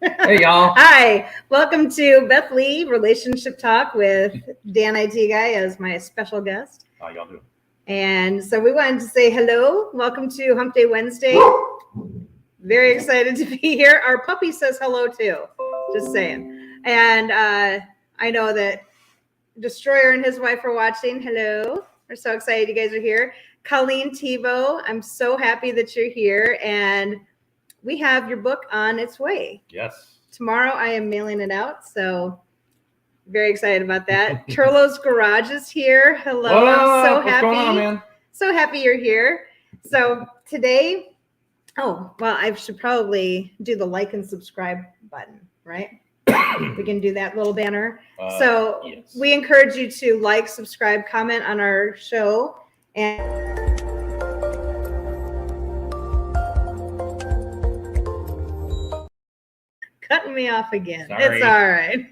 Hey, y'all. Hi, welcome to Beth Lee Relationship Talk with Dan IT Guy as my special guest. How y'all doing? And so we wanted to say hello. Welcome to Hump Day Wednesday. Very excited to be here. Our puppy says hello too. Just saying. And I know that Destroyer and his wife are watching. Hello. We're so excited you guys are here. Colleen Tebow, I'm so happy that you're here. And we have your book on its way. Yes. Tomorrow I am mailing it out, so very excited about that. Turlo's Garage is here. Hello. I'm so happy. What's going on, man? So happy you're here. So today, I should probably do the like and subscribe button, right? We can do that little banner. Yes. We encourage you to like, subscribe, comment on our show, and cutting me off again. Sorry. It's all right.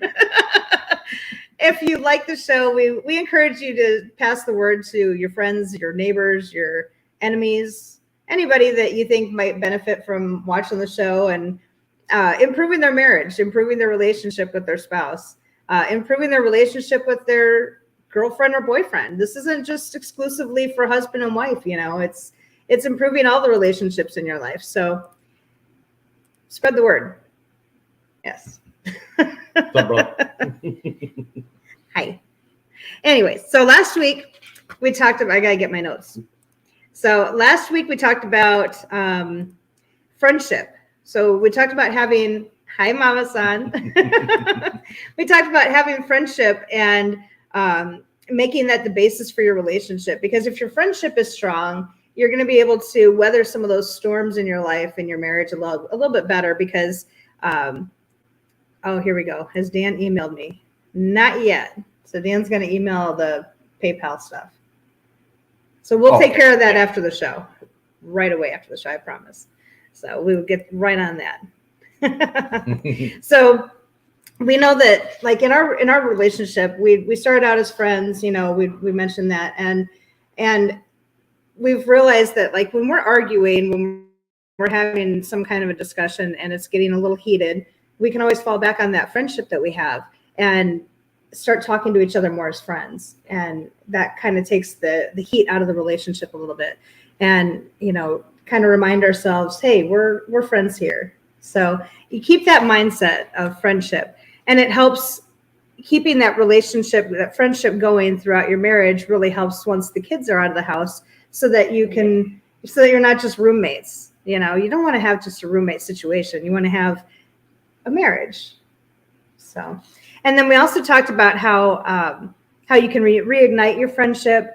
If you like the show, we encourage you to pass the word to your friends, your neighbors, your enemies, anybody that you think might benefit from watching the show and improving their marriage, improving their relationship with their spouse, improving their relationship with their girlfriend or boyfriend. This isn't just exclusively for husband and wife, it's improving all the relationships in your life. So spread the word. Yes. What's up, bro? Hi. Anyway, so last week we talked about, I got to get my notes. So last week we talked about friendship. So we talked about having, hi, Mama-san. We talked about having friendship and making that the basis for your relationship. Because if your friendship is strong, you're going to be able to weather some of those storms in your life and your marriage a little bit better because here we go. Has Dan emailed me? Not yet. So Dan's going to email the PayPal stuff. So we'll take care of that after the show. Right away after the show, I promise. So we will get right on that. So we know that like in our relationship, we started out as friends, we mentioned that. And we've realized that like when we're arguing, when we're having some kind of a discussion and it's getting a little heated, we can always fall back on that friendship that we have and start talking to each other more as friends. And that kind of takes the heat out of the relationship a little bit. And, kind of remind ourselves, hey, we're friends here. So you keep that mindset of friendship, and it helps keeping that relationship, that friendship going throughout your marriage really helps once the kids are out of the house so that you're not just roommates. You don't want to have just a roommate situation. You want to have a marriage. So, and then we also talked about how you can reignite your friendship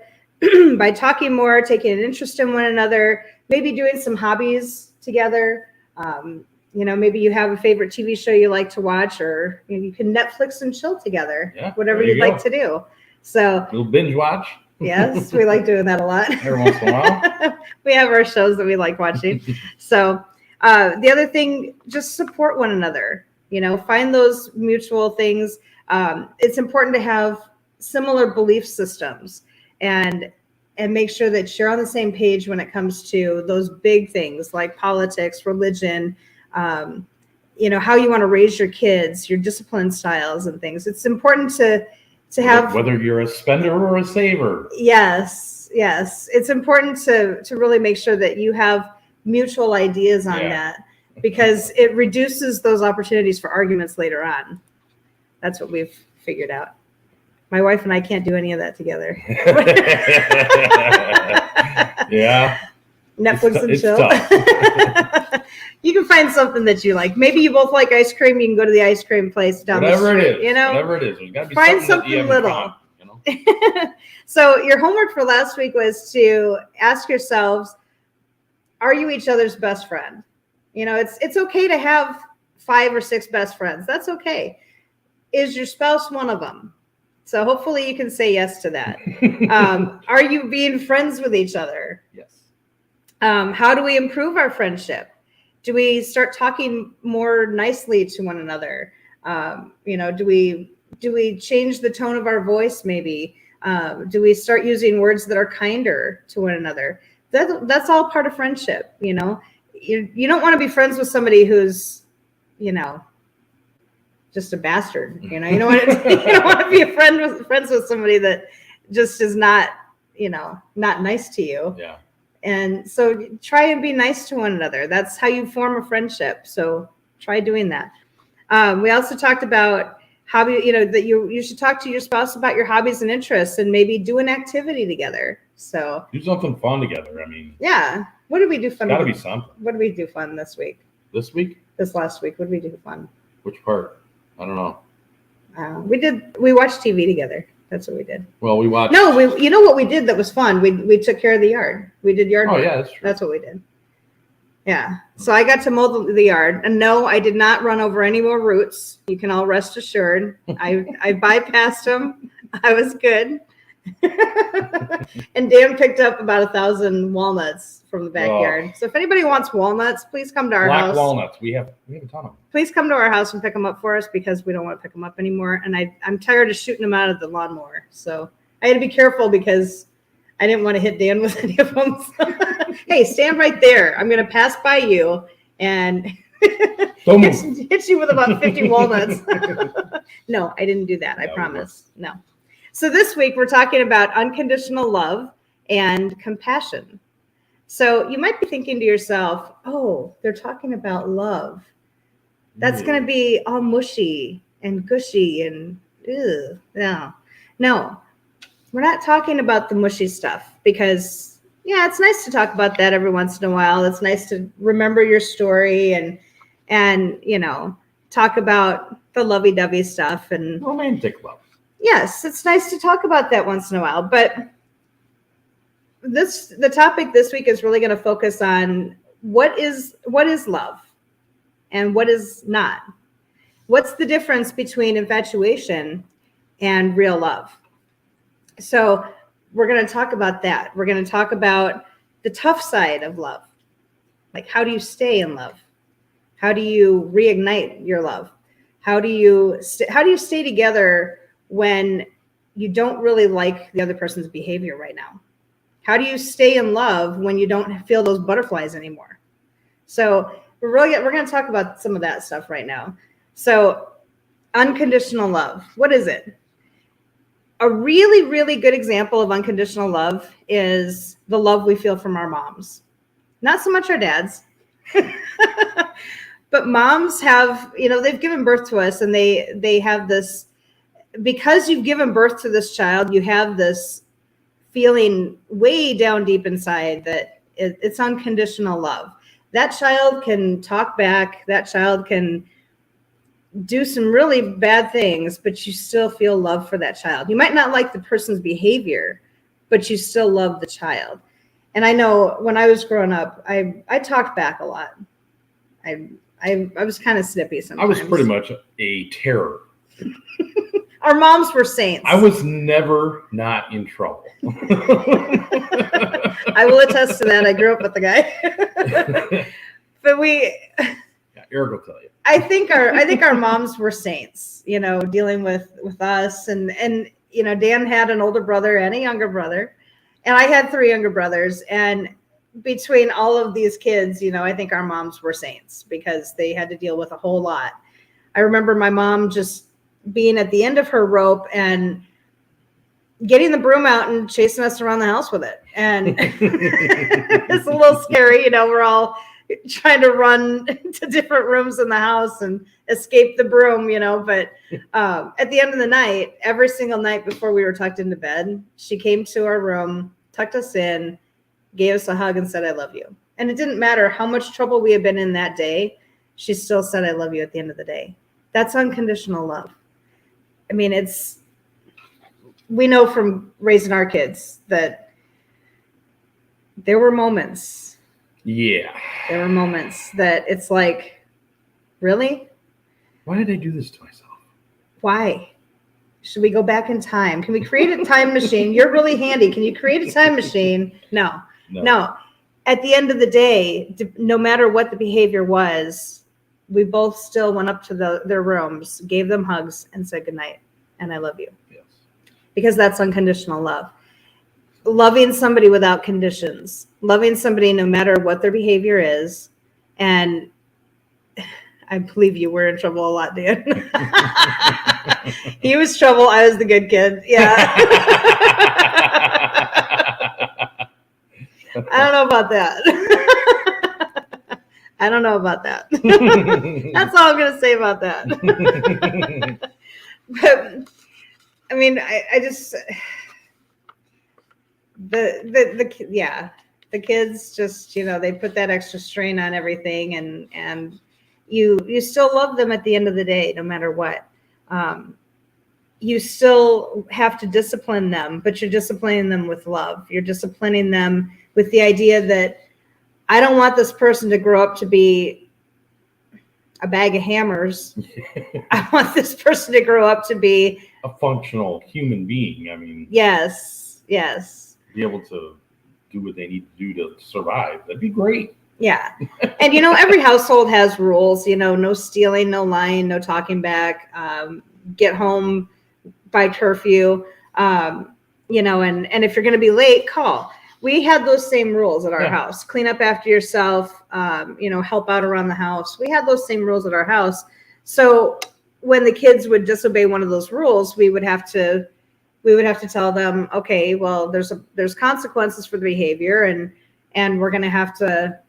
by talking more, taking an interest in one another, maybe doing some hobbies together. Maybe you have a favorite TV show you like to watch, or you can Netflix and chill together, whatever you'd like to do. So we'll binge watch. Yes, we like doing that a lot. Every once in a while. We have our shows that we like watching. So the other thing, just support one another. Find those mutual things. It's important to have similar belief systems and make sure that you're on the same page when it comes to those big things like politics, religion, how you want to raise your kids, your discipline styles and things. It's important to have, whether you're a spender or a saver. Yes. It's important to really make sure that you have mutual ideas on that, because it reduces those opportunities for arguments later on. That's what we've figured out. My wife and I can't do any of that together. Yeah. Netflix and chill. You can find something that you like. Maybe you both like ice cream. You can go to the ice cream place down the street. Whatever it is. There's got to be find something little. So your homework for last week was to ask yourselves, are you each other's best friend? It's okay to have 5 or 6 best friends. That's okay. Is your spouse one of them? So hopefully you can say yes to that. Are you being friends with each other? Yes. How do we improve our friendship? Do we start talking more nicely to one another? Do we change the tone of our voice maybe? Do we start using words that are kinder to one another? That's all part of friendship. You don't want to be friends with somebody who's, just a bastard. You know, you don't want to, you don't want to be friends with somebody that just is not, you know, not nice to you. Yeah. And so try and be nice to one another. That's how you form a friendship. So try doing that. We also talked about hobby, you know, that you should talk to your spouse about your hobbies and interests and maybe do an activity together. So Do something fun together. I mean, yeah. What did we do fun? got to be something. What did we do fun this week? This week? This last week? What did we do fun? Which part? I don't know. We watched TV together. That's what we did. Well, we watched. No, you know what we did that was fun? We took care of the yard. We did yard Oh, work. yeah, that's true. That's what we did. Yeah. So I got to mow the yard. And no, I did not run over any more roots. You can all rest assured. I bypassed them. I was good. And Dan picked up about 1,000 walnuts from the backyard. So if anybody wants walnuts, please come to our Black house. walnuts. We have a ton of them. Please come to our house and pick them up for us because we don't want to pick them up anymore. And I'm tired of shooting them out of the lawnmower. So I had to be careful because I didn't want to hit Dan with any of them. Hey, stand right there. I'm going to pass by you and Don't move. hit you with about 50 walnuts. No, I didn't do that. I promise. No. So this week we're talking about unconditional love and compassion. So you might be thinking to yourself, oh, they're talking about love. That's going to be all mushy and gushy and ew. No, we're not talking about the mushy stuff because, yeah, it's nice to talk about that every once in a while. It's nice to remember your story and you know, talk about the lovey-dovey stuff and Romantic love. yes, it's nice to talk about that once in a while. But the topic this week is really going to focus on what is love and what is not. What's the difference between infatuation and real love? So we're going to talk about that. We're going to talk about the tough side of love. Like, how do you stay in love? How do you reignite your love? How do you stay together when you don't really like the other person's behavior right now? How do you stay in love when you don't feel those butterflies anymore? So we're going to talk about some of that stuff right now. So unconditional love, what is it? A really, really good example of unconditional love is the love we feel from our moms. Not so much our dads, but moms have, you know, they've given birth to us and they have this, because you've given birth to this child, you have this feeling way down deep inside that it's unconditional love. That child can talk back. That child can do some really bad things, but you still feel love for that child. You might not like the person's behavior, but you still love the child. And I know when I was growing up, I talked back a lot. I was kind of snippy sometimes. I was pretty much a terror. Our moms were saints. I was never not in trouble. I will attest to that. I grew up with the guy. But Yeah, Eric will tell you. I think our moms were saints, you know, dealing with us and you know, Dan had an older brother and a younger brother, and I had 3 younger brothers, and between all of these kids, you know, I think our moms were saints because they had to deal with a whole lot. I remember my mom just being at the end of her rope and getting the broom out and chasing us around the house with it. And it's a little scary, you know, we're all trying to run to different rooms in the house and escape the broom, you know, but at the end of the night, every single night before we were tucked into bed, she came to our room, tucked us in, gave us a hug and said, I love you. And it didn't matter how much trouble we had been in that day. She still said, I love you at the end of the day. That's unconditional love. I mean, we know from raising our kids that there were moments. Yeah. There were moments that it's like, really? Why did I do this to myself? Why? Should we go back in time? Can we create a time machine? You're really handy. Can you create a time machine? No. At the end of the day, no matter what the behavior was, we both still went up to their rooms, gave them hugs, and said goodnight. And I love you. Yes. Because that's unconditional love. Loving somebody without conditions. Loving somebody no matter what their behavior is. And I believe you were in trouble a lot, Dan. He was trouble. I was the good kid. Yeah. I don't know about that. I don't know about that. That's all I'm going to say about that. But I mean, I just the kids just, they put that extra strain on everything, and you still love them at the end of the day, no matter what. You still have to discipline them, but you're disciplining them with love. You're disciplining them with the idea that I don't want this person to grow up to be a bag of hammers. I want this person to grow up to be a functional human being. I mean, yes. Be able to do what they need to do to survive. That'd be great. Yeah. And, every household has rules, no stealing, no lying, no talking back, get home by curfew, and if you're going to be late, call. We had those same rules at our house. Clean up after yourself, help out around the house. We had those same rules at our house. So when the kids would disobey one of those rules, we would have to tell them, okay, well, there's consequences for the behavior, and we're going to have to,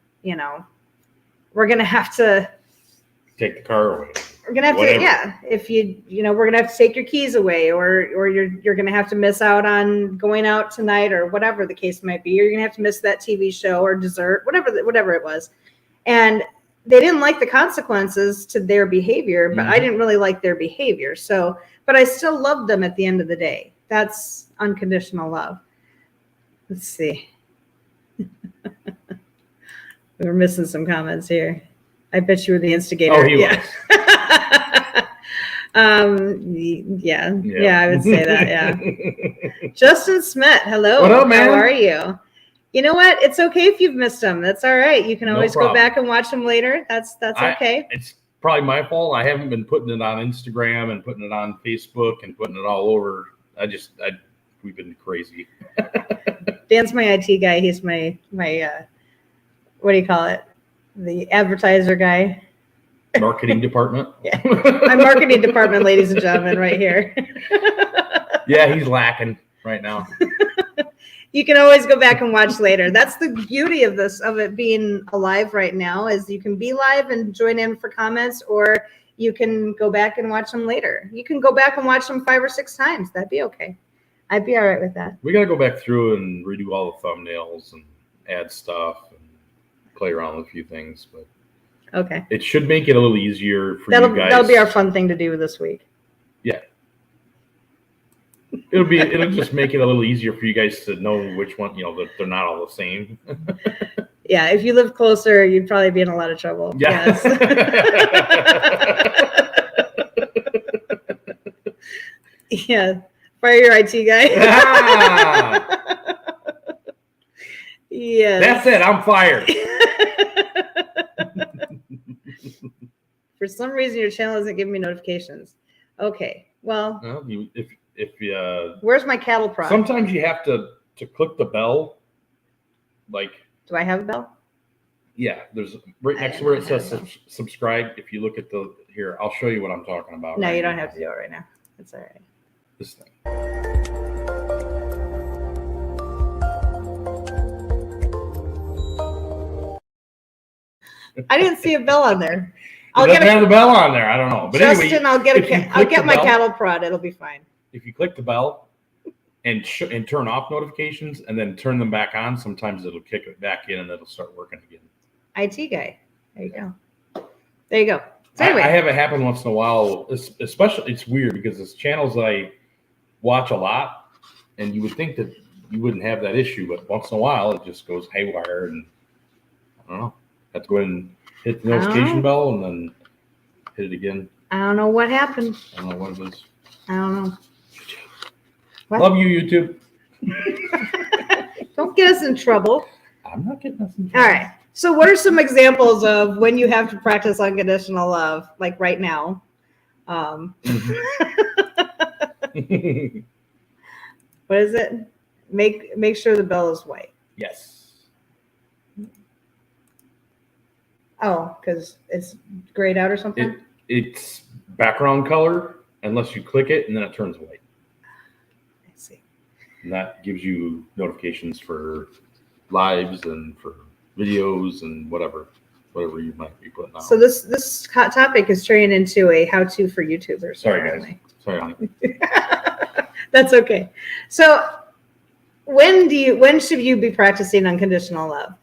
take the car away. We're going to have Whatever. to, if we're going to have to take your keys away, or you're going to have to miss out on going out tonight, or whatever the case might be. You're going to have to miss that TV show or dessert, whatever it was. And they didn't like the consequences to their behavior, but I didn't really like their behavior. So, but I still loved them at the end of the day. That's unconditional love. Let's see. We were missing some comments here. I bet you were the instigator. Oh, he was. Yeah, I would say that. Yeah. Justin Smith, hello. What up, man? How are you? You know what? It's okay if you've missed them. That's all right. You can always go back and watch them later. That's okay. It's probably my fault. I haven't been putting it on Instagram and putting it on Facebook and putting it all over. We've been crazy. Dan's my IT guy. He's my what do you call it? The advertiser guy. Marketing department. Yeah. My marketing department, ladies and gentlemen, right here. Yeah, he's lacking right now. You can always go back and watch later. That's the beauty of it being alive right now, is you can be live and join in for comments, or you can go back and watch them later. You can go back and watch them 5 or 6 times. That'd be okay. I'd be all right with that. We got to go back through and redo all the thumbnails and add stuff and play around with a few things, but okay. It should make it a little easier for you guys. That'll be our fun thing to do this week. Yeah. It'll just make it a little easier for you guys to know which one, that they're not all the same. Yeah, if you live closer, you'd probably be in a lot of trouble. Yeah. Yes. Yeah. Fire your IT guy. Ah, Yes. that's it. I'm fired. For some reason, your channel isn't giving me notifications. Okay. Well, if you where's my cattle prod? sometimes you have to click the bell. Like, Do I have a bell? yeah, there's right next to where it says subscribe. If you look at here, I'll show you what I'm talking about. No, right you don't now. have to do it right now. It's all right. This thing. I didn't see a bell on there. It doesn't have the bell on there. I don't know. But Justin, anyway, I'll if you get click my the bell- cattle prod. It'll be fine. If you click the bell and turn off notifications and then turn them back on, sometimes it'll kick it back in and it'll start working again. IT guy. There you go. There you go. So I anyway, have it happen once in a while. Especially, it's weird because it's channels that I watch a lot, and you would think that you wouldn't have that issue, but once in a while it just goes haywire, and I don't know. Have to go ahead and hit the notification bell and then hit it again. I don't know what happened. I don't know what it is. I don't know. What? Love you, YouTube. Don't get us in trouble. I'm not getting nothing. All right. So what are some examples of when you have to practice unconditional love, like right now? What is it? Make sure the bell is white. Yes. Oh, because it's grayed out or something? It's background color unless you click it, and then it turns white. I see. And that gives you notifications for lives and for videos and whatever you might be putting out. So this hot topic is turning into a how-to for YouTubers. Sorry, apparently. guys. Sorry, honey. That's okay. So when should you be practicing unconditional love?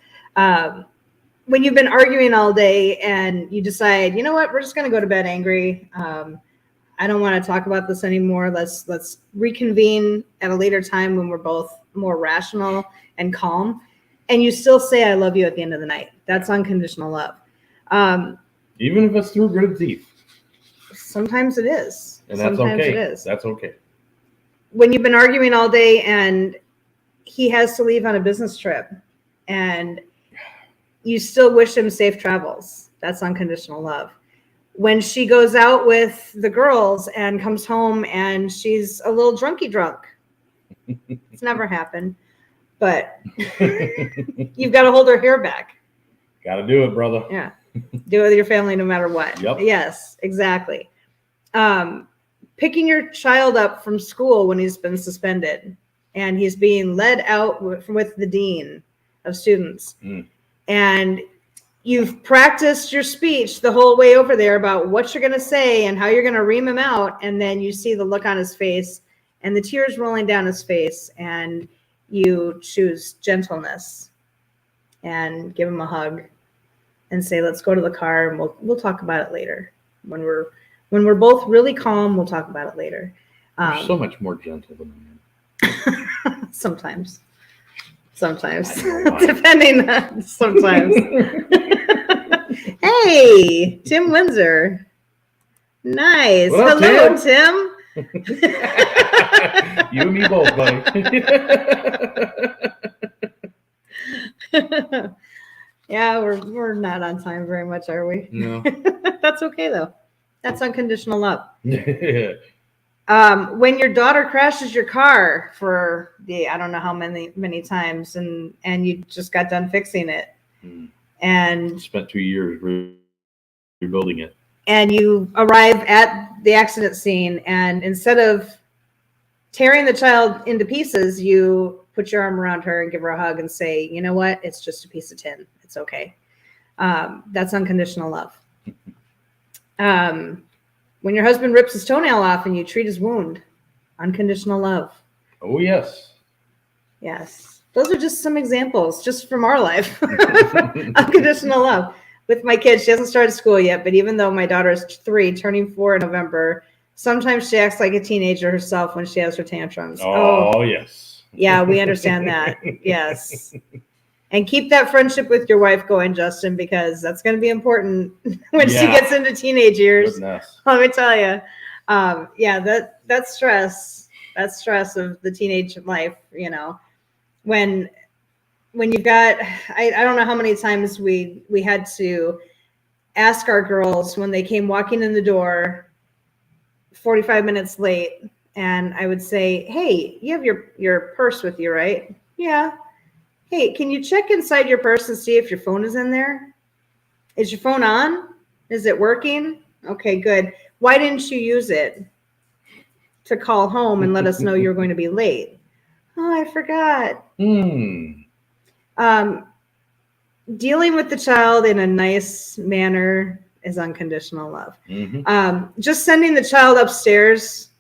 When you've been arguing all day and you decide, you know what, we're just going to go to bed angry. I don't want to talk about this anymore. Let's reconvene at a later time when we're both more rational and calm. And you still say, I love you at the end of the night. That's unconditional love. Even if it's through gritted teeth. Sometimes it is. And that's sometimes okay. It is. That's okay. When you've been arguing all day and he has to leave on a business trip and you still wish him safe travels, that's unconditional love. When she goes out with the girls and comes home and she's a little drunky drunk, it's never happened, but you've got to hold her hair back. Got to do it, brother. Yeah. Do it with your family no matter what. Yep. Yes, exactly. Picking your child up from school when he's been suspended and he's being led out with the dean of students. And you've practiced your speech the whole way over there about what you're going to say and how you're going to ream him out. And then you see the look on his face and the tears rolling down his face, and you choose gentleness and give him a hug and say, let's go to the car and we'll talk about it later. When we're both really calm, we'll talk about it later. You're so much more gentle than I am. Sometimes. Depending on sometimes. Hey, Tim Windsor. Nice. What up, hello, Tim. You and me both, buddy. Yeah, we're not on time very much, are we? No. That's okay though. That's unconditional love. When your daughter crashes your car for I don't know how many times, and you just got done fixing it, and spent 2 years rebuilding it, and you arrive at the accident scene, and instead of tearing the child into pieces, you put your arm around her and give her a hug and say, you know what, it's just a piece of tin. It's okay. That's unconditional love. When your husband rips his toenail off and you treat his wound, unconditional love. Oh, yes. Yes. Those are just some examples just from our life. Unconditional love. With my kids, she hasn't started school yet, but even though my daughter is 3, turning 4 in November, sometimes she acts like a teenager herself when she has her tantrums. Oh yes. Yeah, we understand that. Yes. And keep that friendship with your wife going, Justin, because that's going to be important when she gets into teenage years. Goodness. Let me tell you. That stress of the teenage life, when you've got, I don't know how many times we had to ask our girls when they came walking in the door 45 minutes late, and I would say, hey, you have your purse with you, right? Yeah. Hey, can you check inside your purse and see if your phone is in there? Is your phone on? Is it working? Okay, good. Why didn't you use it to call home and let us know you're going to be late? Oh, I forgot. Dealing with the child in a nice manner is unconditional love. Just sending the child upstairs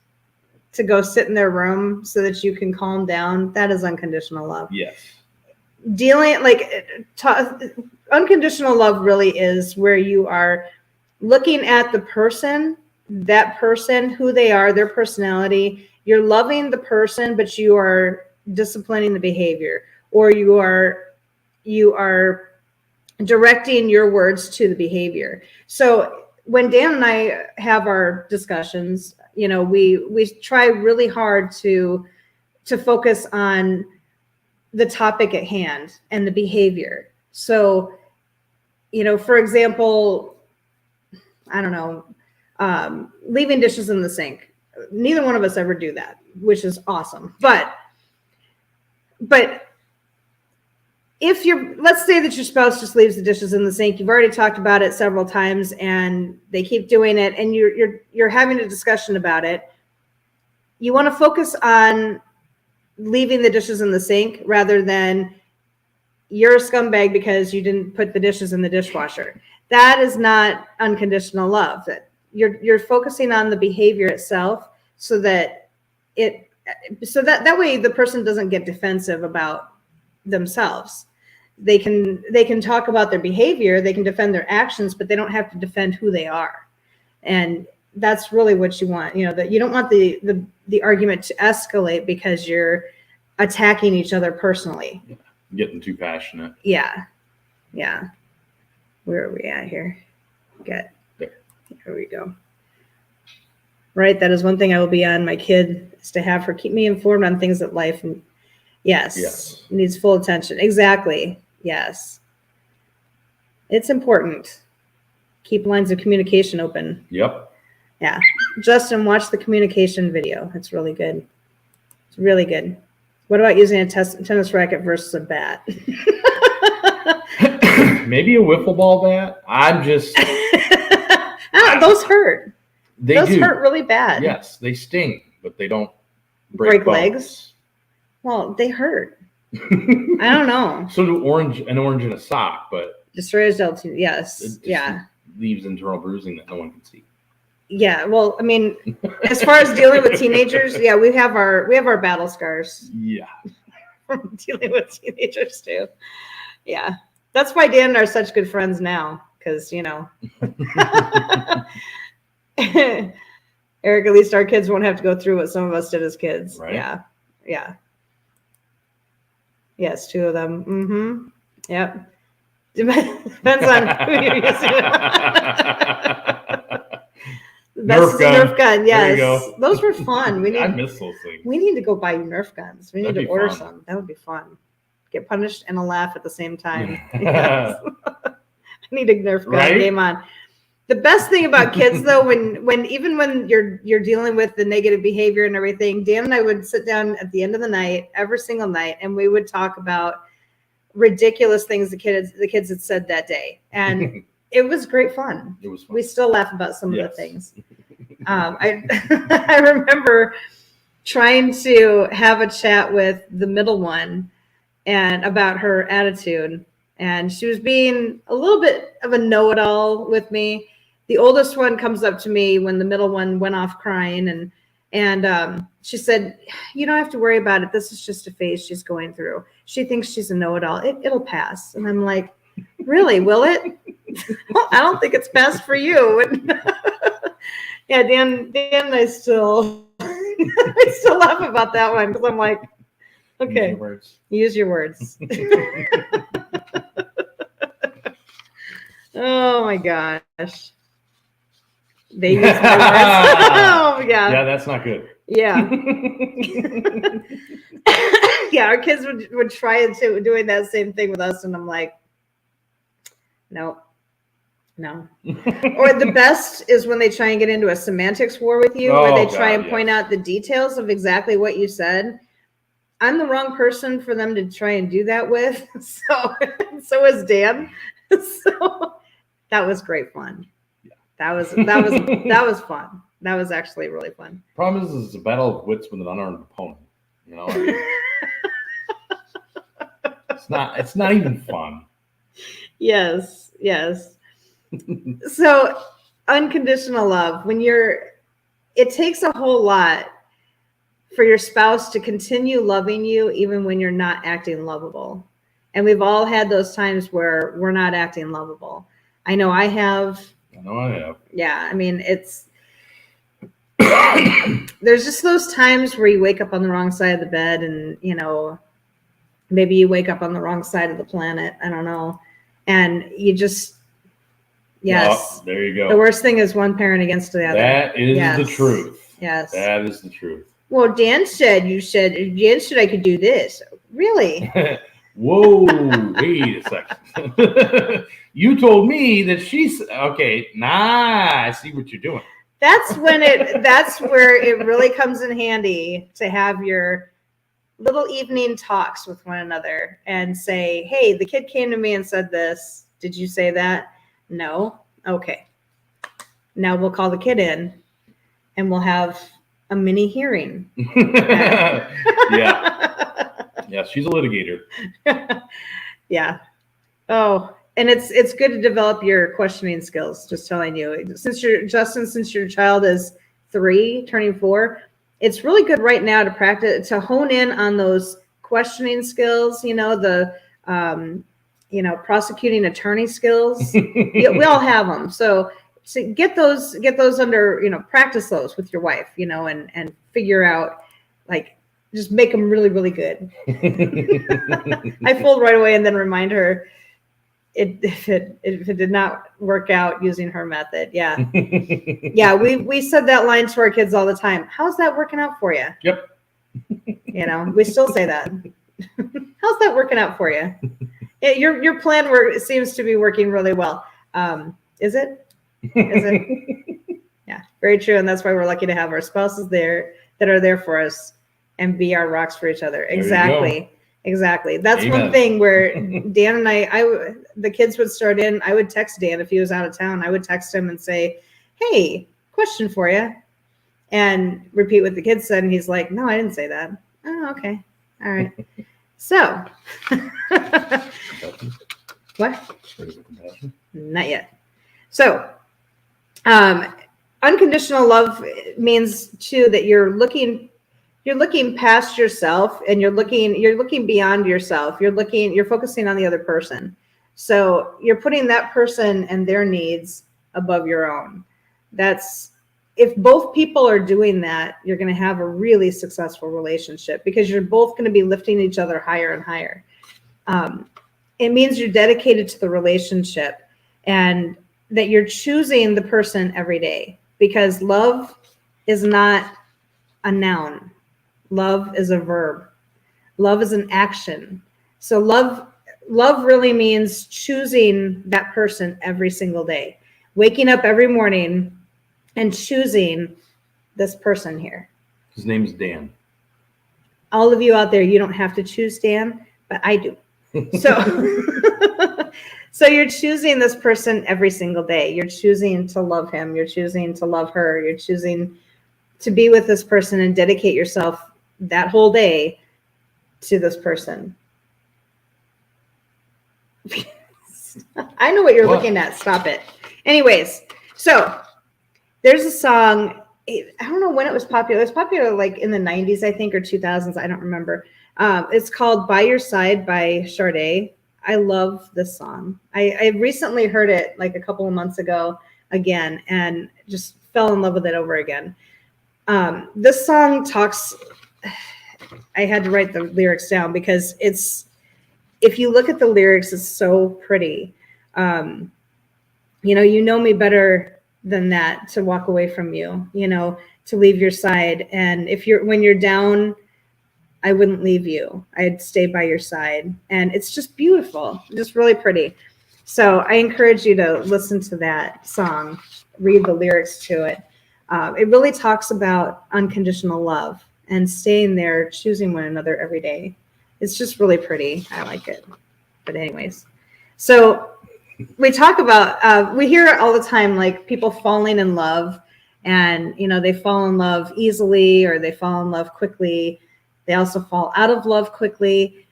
to go sit in their room so that you can calm down, that is unconditional love. Yes. Unconditional love really is where you are looking at the person, who they are, their personality. You're loving the person, but you are disciplining the behavior, or you are directing your words to the behavior. So when Dan and I have our discussions, we try really hard to focus on the topic at hand and the behavior. So, for example, I don't know, leaving dishes in the sink. Neither one of us ever do that, which is awesome. But let's say that your spouse just leaves the dishes in the sink. You've already talked about it several times and they keep doing it and you're having a discussion about it. You want to focus on leaving the dishes in the sink rather than you're a scumbag because you didn't put the dishes in the dishwasher. That is not unconditional love. That you're focusing on the behavior itself so that that way the person doesn't get defensive about themselves. They can talk about their behavior, they can defend their actions, but they don't have to defend who they are. And that's really what you want. That you don't want the argument to escalate because you're attacking each other personally. Getting too passionate. Yeah. Where are we at here? There we go. Right. That is one thing I will be on my kid, is to have her keep me informed on things that life. And yes. Needs full attention. Exactly. Yes. It's important. Keep lines of communication open. Yep. Yeah. Justin, watch the communication video. It's really good. It's really good. What about using a tennis racket versus a bat? Maybe a wiffle ball bat. I'm just. Those hurt. Those hurt really bad. Yes, they sting, but they don't break legs. Well, they hurt. I don't know. So do an orange in a sock, but destroys LT. Yes. Leaves internal bruising that no one can see. Yeah, well, I mean, as far as dealing with teenagers, we have our battle scars. Yeah. From dealing with teenagers too. Yeah. That's why Dan and I are such good friends now, because Eric, at least our kids won't have to go through what some of us did as kids. Right. Yeah. Yes, 2 of them. Mm-hmm. Yep. Depends on who you're using. Nerf gun, yes. Those were fun. I miss those things. We need to go buy Nerf guns. We need to order fun. some. That would be fun. Get punished and a laugh at the same time. Yes. I need a Nerf gun game on. The best thing about kids, though, when you're dealing with the negative behavior and everything, Dan and I would sit down at the end of the night, every single night, and we would talk about ridiculous things the kids had said that day, and it was great fun. It was fun. We still laugh about some of the things. I remember trying to have a chat with the middle one and about her attitude, and she was being a little bit of a know-it-all with me. The oldest one comes up to me when the middle one went off crying, and she said, "You don't have to worry about it. This is just a phase she's going through. She thinks she's a know-it-all. It'll pass." And I'm like, "Really? Will it?" Well, I don't think it's passed for you. Yeah, Dan and I still laugh about that one because I'm like, okay, use your words. Oh my gosh. They use my words. Oh my God. Yeah, that's not good. Yeah. Yeah, our kids would try into doing that same thing with us, and I'm like, no. Or the best is when they try and get into a semantics war with you, where they try and point out the details of exactly what you said. I'm the wrong person for them to try and do that with. So is Dan. So that was great fun. Yeah. That was fun. That was actually really fun. Problem is it's a battle of wits with an unarmed opponent. It's not even fun. Yes. So unconditional love, it takes a whole lot for your spouse to continue loving you even when you're not acting lovable. And we've all had those times where we're not acting lovable. I know I have. Yeah, I mean, there's just those times where you wake up on the wrong side of the bed, and maybe you wake up on the wrong side of the planet. I don't know. And you just, yes. Oh, there you go. The worst thing is one parent against the other. That is the truth. Yes. That is the truth. Well, Dan said I could do this. Really? Whoa, wait a second. You told me that she's okay. Nah, I see what you're doing. That's where it really comes in handy to have your little evening talks with one another and say, hey, the kid came to me and said this. Did you say that? No. Okay. Now we'll call the kid in and we'll have a mini hearing. Yeah, she's a litigator. Yeah. Oh, and it's good to develop your questioning skills. Just telling you, since your child is 3, turning 4, it's really good right now to practice, to hone in on those questioning skills. The prosecuting attorney skills. We all have them. So get those under, practice those with your wife, and figure out, like, just make them really, really good. I fold right away and then remind her if it did not work out using her method. Yeah. Yeah. We said that line to our kids all the time. How's that working out for you? Yep. We still say that. How's that working out for you? Your plan seems to be working really well. Is it? Yeah, very true. And that's why we're lucky to have our spouses there that are there for us and be our rocks for each other. Exactly. That's Amen. One thing where Dan and I, the kids would start in, I would text Dan if he was out of town. I would text him and say, hey, question for you. And repeat what the kids said. And he's like, no, I didn't say that. Oh, okay. All right. So, what? Not yet. So, unconditional love means too that you're looking past yourself and you're looking beyond yourself. You're focusing on the other person. So you're putting that person and their needs above your own. If both people are doing that, you're going to have a really successful relationship because you're both going to be lifting each other higher and higher. It means you're dedicated to the relationship and that you're choosing the person every day, because love is not a noun. Love is a verb. Love is an action. So love really means choosing that person every single day, waking up every morning and choosing this person here. His name is Dan. All of you out there, you don't have to choose Dan, but I do. So you're choosing this person every single day. You're choosing to love him. You're choosing to love her. You're choosing to be with this person and dedicate yourself that whole day to this person. I know what you're looking at. Stop it. Anyways, so there's a song. I don't know when it was popular. It was popular like in the 90s, I think, or 2000s. I don't remember. It's called By Your Side by Sade. I love this song. I recently heard it like a couple of months ago again and just fell in love with it over again. This song talks, I had to write the lyrics down because if you look at the lyrics, it's so pretty. You know me better than that, to walk away from you, to leave your side. And when you're down, I wouldn't leave you. I'd stay by your side. And it's just beautiful, just really pretty. So I encourage you to listen to that song, read the lyrics to it. It really talks about unconditional love and staying there, choosing one another every day. It's just really pretty. I like it. But anyways, so we talk about, we hear it all the time, like people falling in love and, they fall in love easily or they fall in love quickly. They also fall out of love quickly.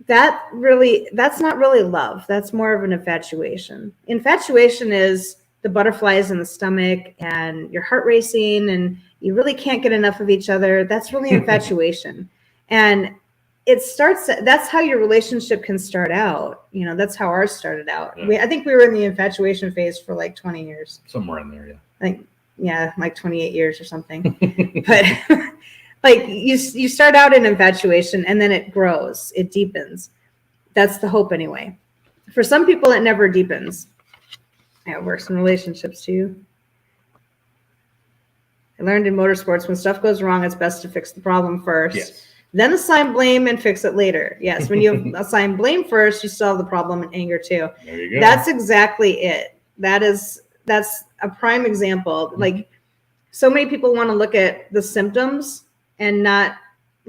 That's not really love. That's more of an infatuation. Infatuation is the butterflies in the stomach and your heart racing and you really can't get enough of each other. That's really infatuation. And that's how your relationship can start out. That's how ours started out. Yeah. I think we were in the infatuation phase for like 20 years. Somewhere in there, yeah. Like 28 years or something. But like you start out in infatuation and then it grows, it deepens. That's the hope anyway. For some people, it never deepens. It works in relationships too. I learned in motorsports, when stuff goes wrong, it's best to fix the problem first. Yes. Then assign blame and fix it later. Yes, when you assign blame first, you still have the problem and anger too. There you go. That's exactly it. That's a prime example. Mm-hmm. Like so many people want to look at the symptoms and not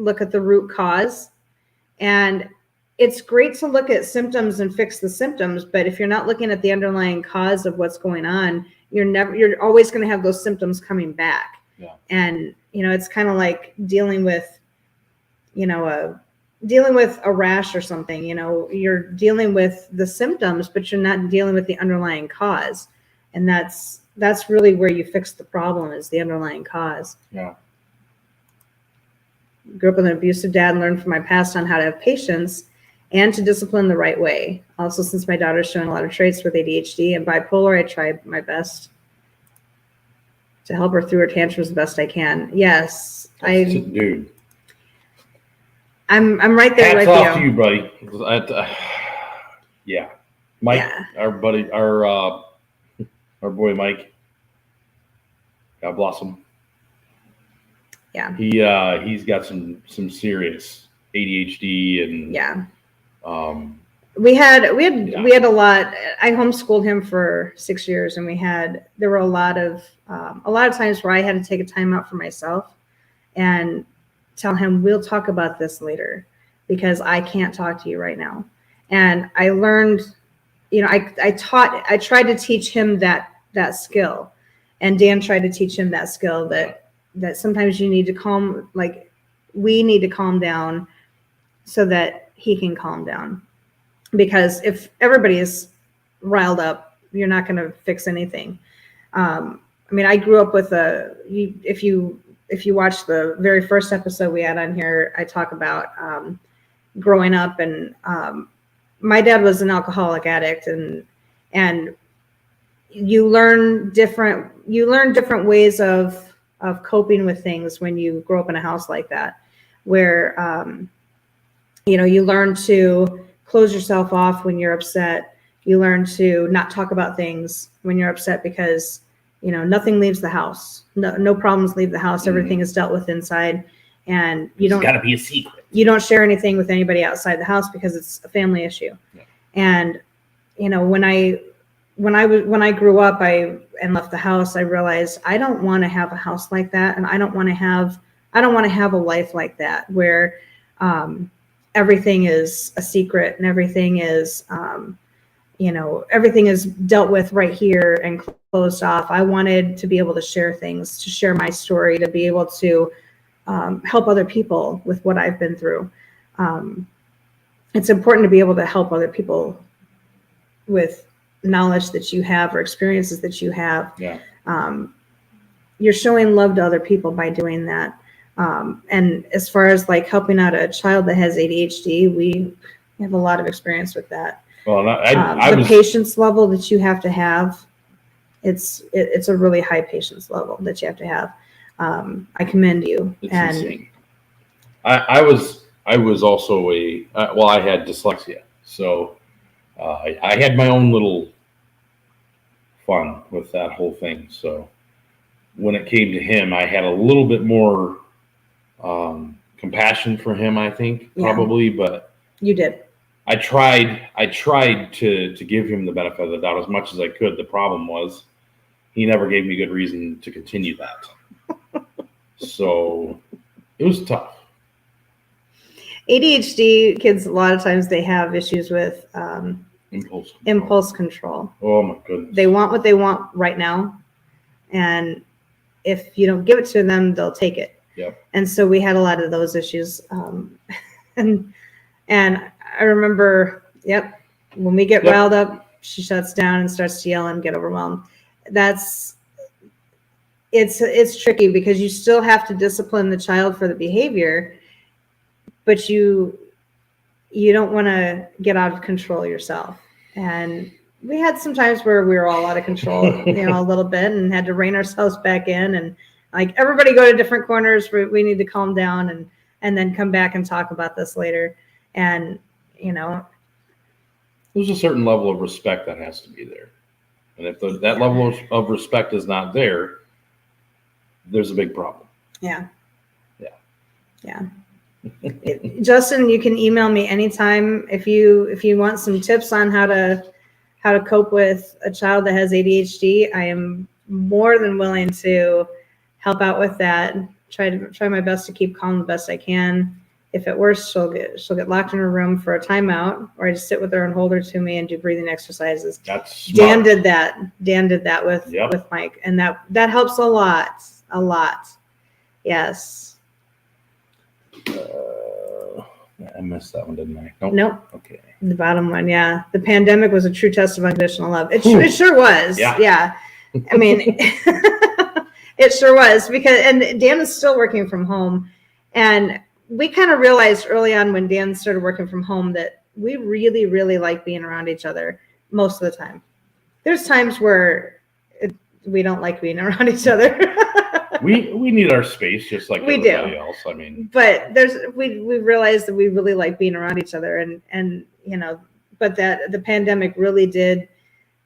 look at the root cause. And it's great to look at symptoms and fix the symptoms, but if you're not looking at the underlying cause of what's going on, you're always going to have those symptoms coming back. Yeah. And, it's kind of like dealing with a rash or something. You're dealing with the symptoms, but you're not dealing with the underlying cause. And that's really where you fix the problem, is the underlying cause. Yeah. Grew up with an abusive dad and learned from my past on how to have patience and to discipline the right way. Also, since my daughter's showing a lot of traits with ADHD and bipolar, I try my best to help her through her tantrums the best I can. Yes, Dude. I'm right there with you. Hats off to you, buddy. Yeah. Mike, Yeah. our buddy, our boy Mike. God bless him. Yeah. He's got some serious ADHD and Yeah. We We had a lot. I homeschooled him for 6 years, and there were a lot of times where I had to take a time out for myself and tell him, we'll talk about this later because I can't talk to you right now. And I learned, I tried to teach him that skill, and Dan tried to teach him that skill that sometimes you need to we need to calm down so that he can calm down. Because if everybody is riled up, you're not going to fix anything. I grew up with if you watch the very first episode we had on here, I talk about growing up, and my dad was an alcoholic addict, and you learn different ways of coping with things when you grow up in a house like that, where you learn to close yourself off when you're upset. You learn to not talk about things when you're upset because, nothing leaves the house. No problems leave the house. Everything is dealt with inside. And it's got to be a secret. You don't share anything with anybody outside the house because it's a family issue. Yeah. And, when I grew up and left the house, I realized I don't want to have a house like that. And I don't want to have a life like that where, everything is a secret and everything is, everything is dealt with right here and closed off. I wanted to be able to share things, to share my story, to be able to help other people with what I've been through. It's important to be able to help other people with knowledge that you have or experiences that you have. Yeah. You're showing love to other people by doing that. And as far as helping out a child that has ADHD, we have a lot of experience with that. Well, the patience level that you have to have, it's a really high patience level that you have to have. I commend you. It's insane. I was also I had dyslexia, so I had my own little fun with that whole thing. So when it came to him, I had a little bit more compassion for him, I think, probably, but you did. I tried to give him the benefit of the doubt as much as I could. The problem was he never gave me good reason to continue that. So it was tough. ADHD kids, a lot of times they have issues with impulse control. Oh my goodness. They want what they want right now. And if you don't give it to them, they'll take it. Yep. And so we had a lot of those issues. And I remember, when we get riled up, she shuts down and starts to yell and get overwhelmed. It's tricky because you still have to discipline the child for the behavior, but you don't want to get out of control yourself. And we had some times where we were all out of control, a little bit, and had to rein ourselves back in, and everybody go to different corners. We need to calm down and then come back and talk about this later. And, there's a certain level of respect that has to be there. And if that level of respect is not there, there's a big problem. Yeah. Justin, you can email me anytime if you want some tips on how to cope with a child that has ADHD. I am more than willing to help out with that. try my best to keep calm the best I can. If at worst, she'll get locked in her room for a timeout, or I just sit with her and hold her to me and do breathing exercises. That's smart. Dan did that with Mike, and that helps a lot. Yes. I missed that one, didn't I? Nope. Okay. The bottom one, yeah. The pandemic was a true test of unconditional love. It sure was. Yeah. I mean, it sure was, and Dan is still working from home, and we kind of realized early on when Dan started working from home that we really, really like being around each other most of the time. There's times where we don't like being around each other. we need our space just like everybody else. I mean, but we realized that we really like being around each other, and but that the pandemic really did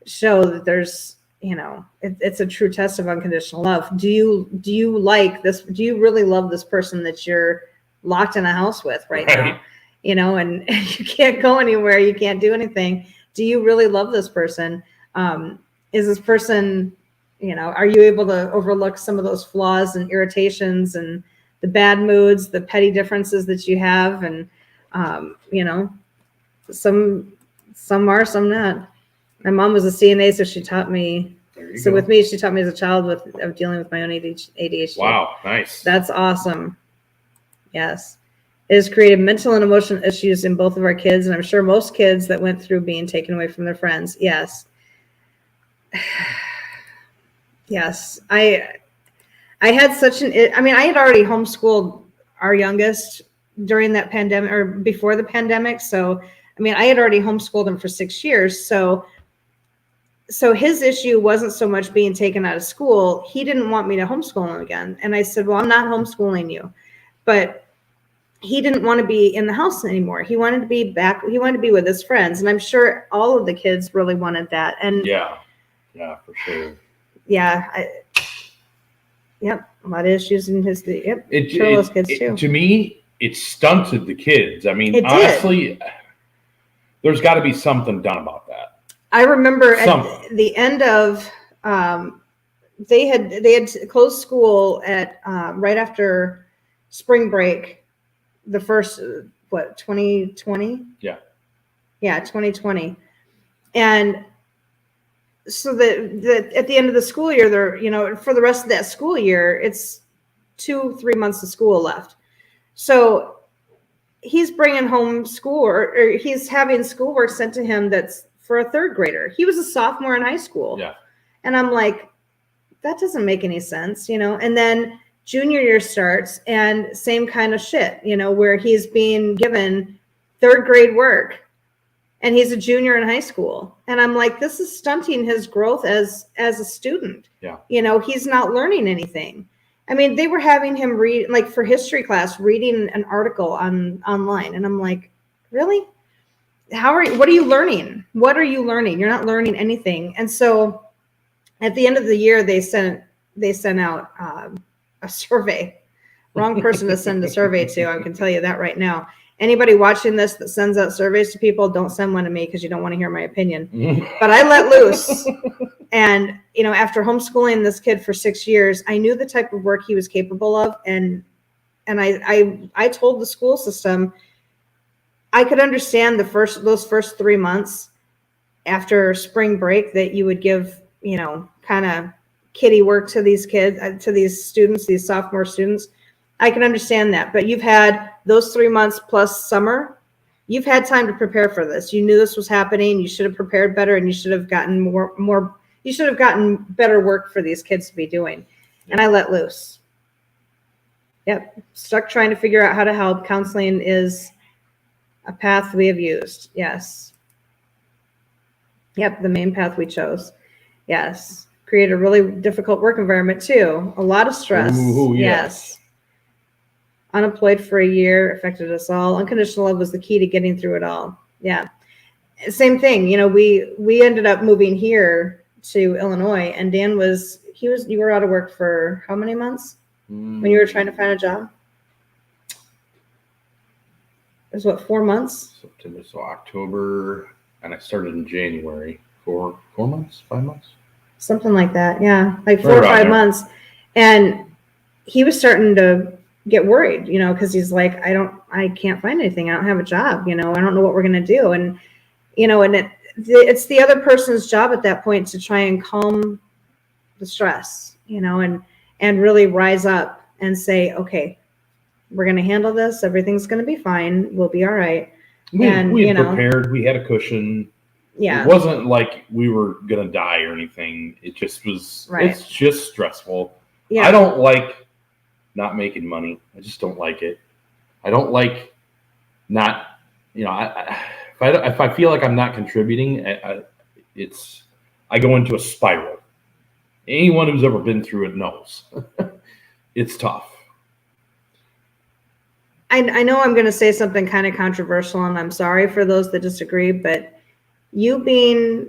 show that there's it's a true test of unconditional love. Do you like this? Do you really love this person that you're locked in a house with right now? And you can't go anywhere, you can't do anything. Do you really love this person? Is this person, are you able to overlook some of those flaws and irritations and the bad moods, the petty differences that you have? And some are, some not. My mom was a CNA, so she taught me. So with me, she taught me as a child of dealing with my own ADHD. Wow, nice. That's awesome. Yes. It has created mental and emotional issues in both of our kids, and I'm sure most kids that went through being taken away from their friends. Yes. Yes. I had I had already homeschooled our youngest during that pandemic or before the pandemic. So, I had already homeschooled him for 6 years. So his issue wasn't so much being taken out of school. He didn't want me to homeschool him again. And I said, well, I'm not homeschooling you. But he didn't want to be in the house anymore. He wanted to be back. He wanted to be with his friends. And I'm sure all of the kids really wanted that. And yeah, for sure. Yeah. A lot of issues in his, those kids too. To me, it stunted the kids. Honestly, there's got to be something done about that. I remember at the end of, they had closed school at right after spring break, the first 2020? Yeah, 2020, and so at the end of the school year, there for the rest of that school year, it's 2-3 months of school left. So he's bringing home school, or he's having schoolwork sent to him that's for a third grader. He was a sophomore in high school. Yeah. And I'm like, that doesn't make any sense, And then junior year starts and same kind of shit, where he's being given third grade work and he's a junior in high school. And I'm like, this is stunting his growth as a student. Yeah. He's not learning anything. They were having him read, like for history class, reading an article online. And I'm like, really? What are you learning? What are you learning? You're not learning anything. And so at the end of the year, they sent out a survey. Wrong person to send a survey to. I can tell you that right now. Anybody watching this that sends out surveys to people, don't send one to me because you don't want to hear my opinion. But I let loose. And, after homeschooling this kid for 6 years, I knew the type of work he was capable of. And I told the school system, I could understand those first 3 months after spring break that you would give, kind of kiddie work to these kids, to these students, these sophomore students. I can understand that. But you've had those 3 months plus summer. You've had time to prepare for this. You knew this was happening. You should have prepared better, and you should have gotten more. You should have gotten better work for these kids to be doing. And I let loose. Yep. Stuck trying to figure out how to help. Counseling is a path we have used. Yes. Yep. The main path we chose. Yes. Create a really difficult work environment too. A lot of stress. Ooh, yes. Unemployed for a year affected us all. Unconditional love was the key to getting through it all. Yeah. Same thing. We ended up moving here to Illinois, and Dan you were out of work for how many months when you were trying to find a job? It was 4 months? September, so October, and I started in January. 4 months, 5 months? Something like that, yeah. Like 4 or 5 months. And he was starting to get worried, because he's like, I can't find anything. I don't have a job. I don't know what we're going to do. And, and it's the other person's job at that point to try and calm the stress, and really rise up and say, okay, we're going to handle this. Everything's going to be fine. We'll be all right. We prepared. We had a cushion. Yeah. It wasn't like we were going to die or anything. It just was, It's just stressful. Yeah. I don't like not making money. I just don't like it. I don't like not, if I feel like I'm not contributing, I go into a spiral. Anyone who's ever been through it knows. It's tough. I know I'm going to say something kind of controversial, and I'm sorry for those that disagree, but you being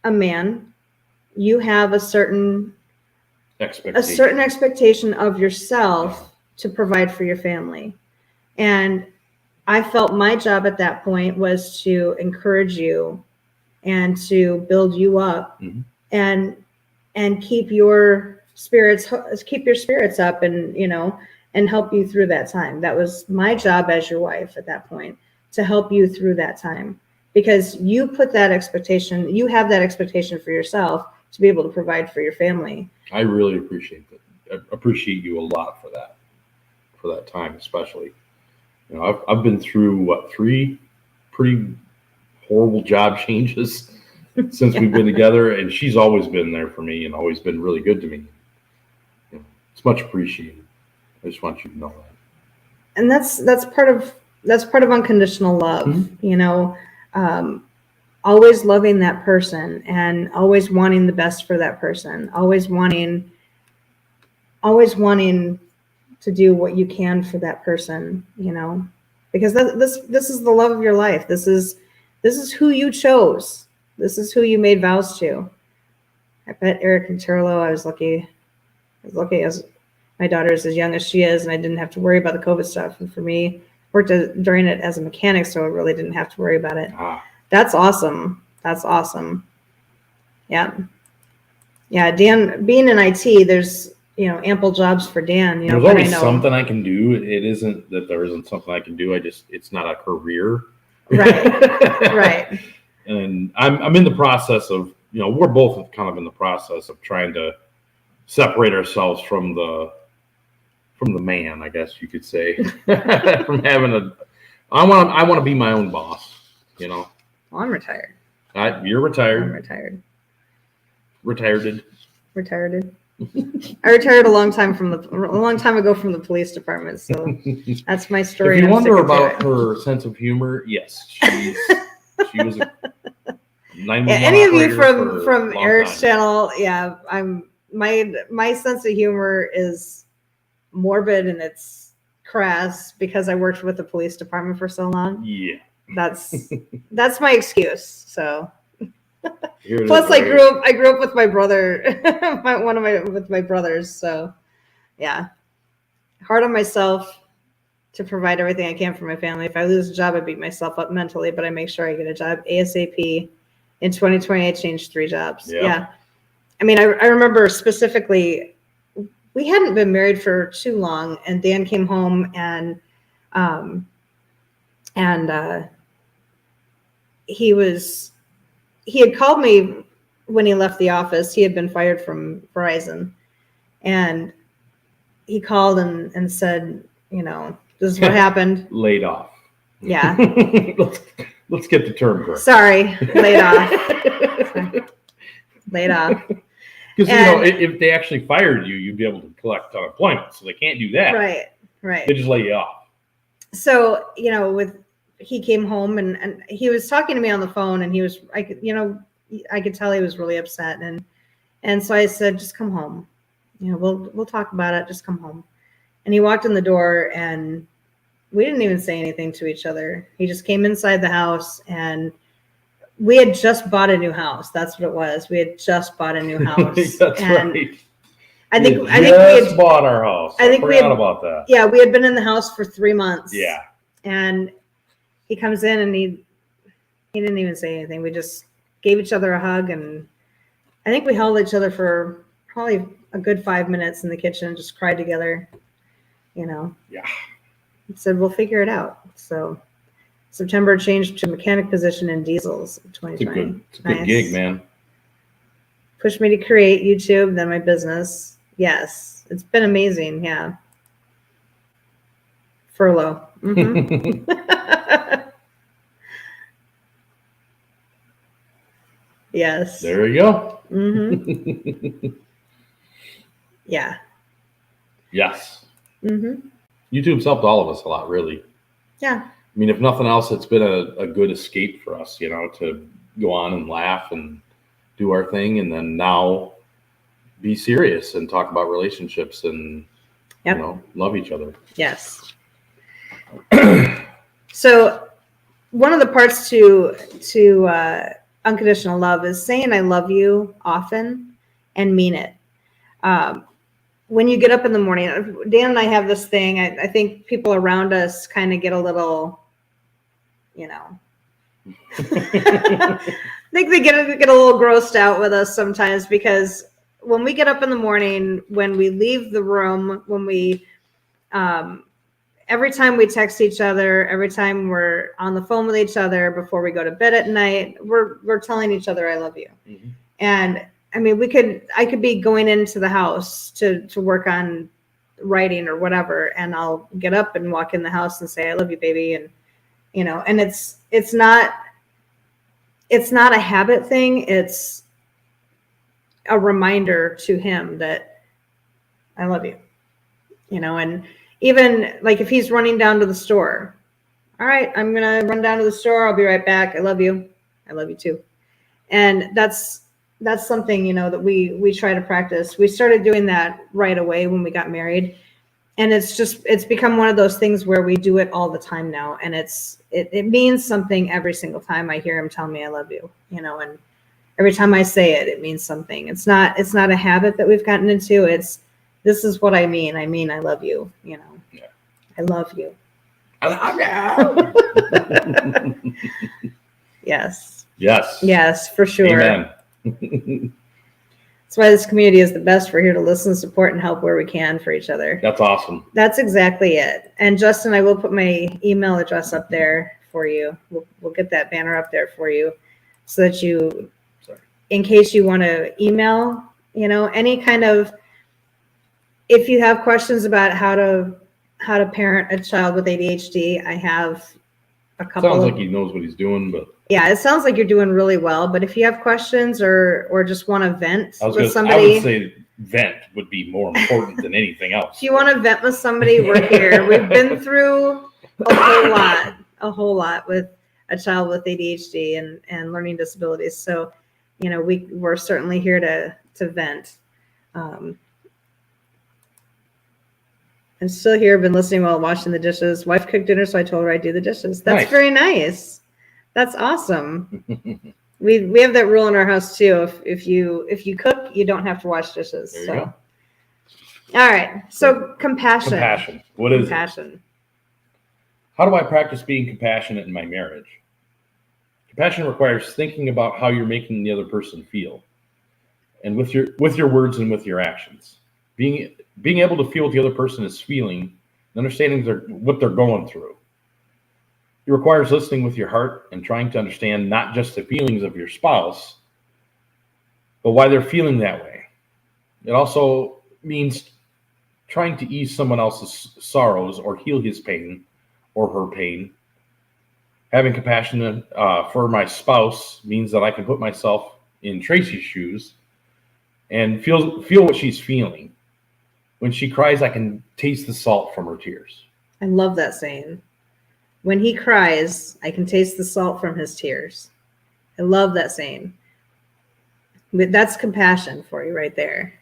a man, you have a certain expectation of yourself to provide for your family. And I felt my job at that point was to encourage you and to build you up, mm-hmm. and keep your spirits up, and help you through that time. That was my job as your wife at that point, to help you through that time, because you put that expectation, you have that expectation for yourself to be able to provide for your family. I really appreciate that. I appreciate you a lot for that time, especially. I've been through 3 pretty horrible job changes since we've been together, and she's always been there for me and always been really good to me. It's much appreciated. I just want you to know that. And that's part of unconditional love, mm-hmm. Always loving that person and always wanting the best for that person, always wanting to do what you can for that person, because this is the love of your life. This is who you chose. This is who you made vows to. I bet Eric and Turlo, I was lucky as my daughter is as young as she is, and I didn't have to worry about the COVID stuff. And for me, worked during it as a mechanic, so I really didn't have to worry about it. That's awesome. That's awesome. Yeah. Yeah. Dan, being in IT, there's, ample jobs for Dan. There's always something I can do. It isn't that there isn't something I can do. It's not a career. Right. Right. And I'm in the process of, we're both kind of in the process of trying to separate ourselves from the man, I guess you could say, from having I want to be my own boss, Well, I'm retired. You're retired. I'm retired. Retired. I retired a long time ago from the police department, so that's my story. If you wonder about her sense of humor, yes, she was a 911 any of you from Eric's channel, yeah, my sense of humor is morbid and it's crass because I worked with the police department for so long. Yeah, that's my excuse. So. Plus, I grew up with my brother, with my brothers. So, yeah, hard on myself to provide everything I can for my family. If I lose a job, I beat myself up mentally, but I make sure I get a job ASAP. In 2020, I changed 3 jobs. Yeah. I mean, I remember specifically, we hadn't been married for too long, and Dan came home and he had called me when he left the office. He had been fired from Verizon, and he called and said, this is what happened. Laid off. Yeah. let's get the term correct. Sorry, laid off. Laid off. Because if they actually fired you, you'd be able to collect unemployment. So they can't do that. Right. They just lay you off. So he came home and he was talking to me on the phone, and I could tell he was really upset, and so I said, just come home, we'll talk about it. Just come home. And he walked in the door, and we didn't even say anything to each other. He just came inside the house, and we had just bought a new house. That's what it was. We had just bought a new house. That's right. I think we had bought our house. I think forgot about that. Yeah, we had been in the house for 3 months. Yeah. And he comes in and he didn't even say anything. We just gave each other a hug, and I think we held each other for probably a good 5 minutes in the kitchen and just cried together, Yeah. Said, we'll figure it out. So September changed to mechanic position in diesels in 2020. It's a good gig, man. Pushed me to create YouTube, then my business. Yes. It's been amazing. Yeah. Furlough. Yes. There you go. Yeah. Yes. YouTube's helped all of us a lot, really. Yeah. I mean, if nothing else, it's been a good escape for us, to go on and laugh and do our thing, and then now be serious and talk about relationships and, love each other. Yes. So one of the parts to unconditional love is saying I love you often and mean it. When you get up in the morning, Dan and I have this thing. I think people around us kind of get a little, I think they get a little grossed out with us sometimes, because when we get up in the morning, when we leave the room, when we, every time we text each other, every time we're on the phone with each other before we go to bed at night, we're telling each other I love you. And I mean, I could be going into the house to work on writing or whatever, and I'll get up and walk in the house and say, I love you, baby. And, and it's not a habit thing. It's a reminder to him that I love you, and even like if he's running down to the store, all right, I'm going to run down to the store. I'll be right back. I love you. I love you too. And that's something, that we try to practice. We started doing that right away when we got married. And it's become one of those things where we do it all the time now. And it means something every single time I hear him tell me I love you, and every time I say it, it means something. It's not a habit that we've gotten into. This is what I mean. I mean, I love you, Yeah. I love you. I love you. Yes. Yes. Yes, for sure. Amen. That's why this community is the best. We're here to listen, support, and help where we can for each other. That's awesome. That's exactly it. And Justin, I will put my email address up there for you. We'll get that banner up there for you so that in case you want to email, any kind of, if you have questions about how to parent a child with ADHD, I have a couple. Sounds like he knows what he's doing, but yeah, it sounds like you're doing really well. But if you have questions or just want to vent with somebody, I would say vent would be more important than anything else. If you want to vent with somebody, we're here. We've been through a whole lot with a child with ADHD and learning disabilities. So, we're certainly here to vent. I'm still here. I've been listening while washing the dishes. Wife cooked dinner, so I told her I'd do the dishes. That's nice. Very nice. That's awesome. We have that rule in our house too. If you cook, you don't have to wash dishes. There you go. All right. So compassion. Compassion. What is compassion? It? How do I practice being compassionate in my marriage? Compassion requires thinking about how you're making the other person feel, and with your words and with your actions. Being able to feel what the other person is feeling and understanding what they're going through. It requires listening with your heart and trying to understand not just the feelings of your spouse, but why they're feeling that way. It also means trying to ease someone else's sorrows or heal his pain or her pain. Having compassion for my spouse means that I can put myself in Tracy's shoes and feel what she's feeling. When she cries, I can taste the salt from her tears. I love that saying. When he cries, I can taste the salt from his tears. I love that saying. That's compassion for you right there.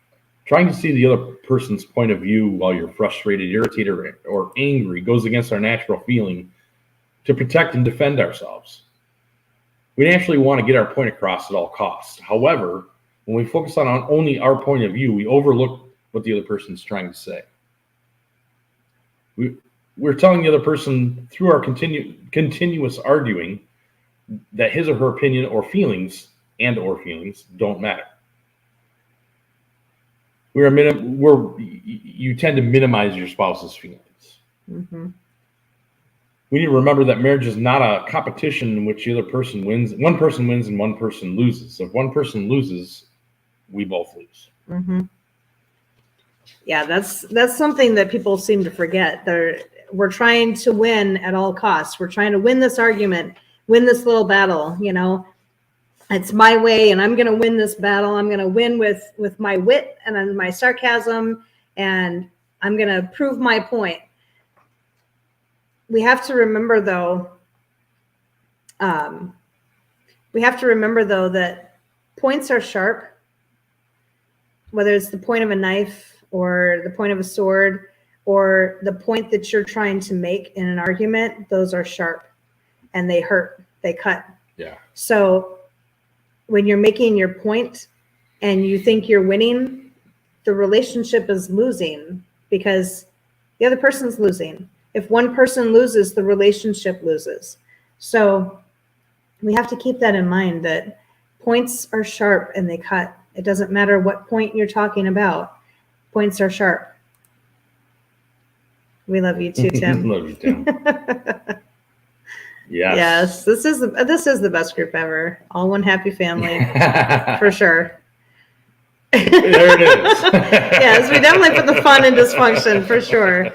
Trying to see the other person's point of view while you're frustrated, irritated, or angry goes against our natural feeling to protect and defend ourselves. We naturally want to get our point across at all costs. However, when we focus on only our point of view, we overlook what the other person's trying to say. We're telling the other person through our continuous arguing that his or her opinion or feelings don't matter. you tend to minimize your spouse's feelings. Mm-hmm. We need to remember that marriage is not a competition in which the other person wins. One person wins and one person loses. If one person loses, we both lose. Mm-hmm. Yeah, that's something that people seem to forget. We're trying to win at all costs. We're trying to win this argument, win this little battle. It's my way, and I'm going to win this battle. I'm going to win with my wit and my sarcasm, and I'm going to prove my point. We have to remember, though, that points are sharp, whether it's the point of a knife or the point of a sword or the point that you're trying to make in an argument. Those are sharp, and they hurt, they cut. Yeah. So when you're making your point and you think you're winning, the relationship is losing because the other person's losing. If one person loses, the relationship loses. So we have to keep that in mind, that points are sharp and they cut. It doesn't matter what point you're talking about. Points are sharp. We love you too, Tim. Love you, Tim. Yes. This is the best group ever. All one happy family, for sure. There it is. Yes, we definitely put the fun in dysfunction, for sure.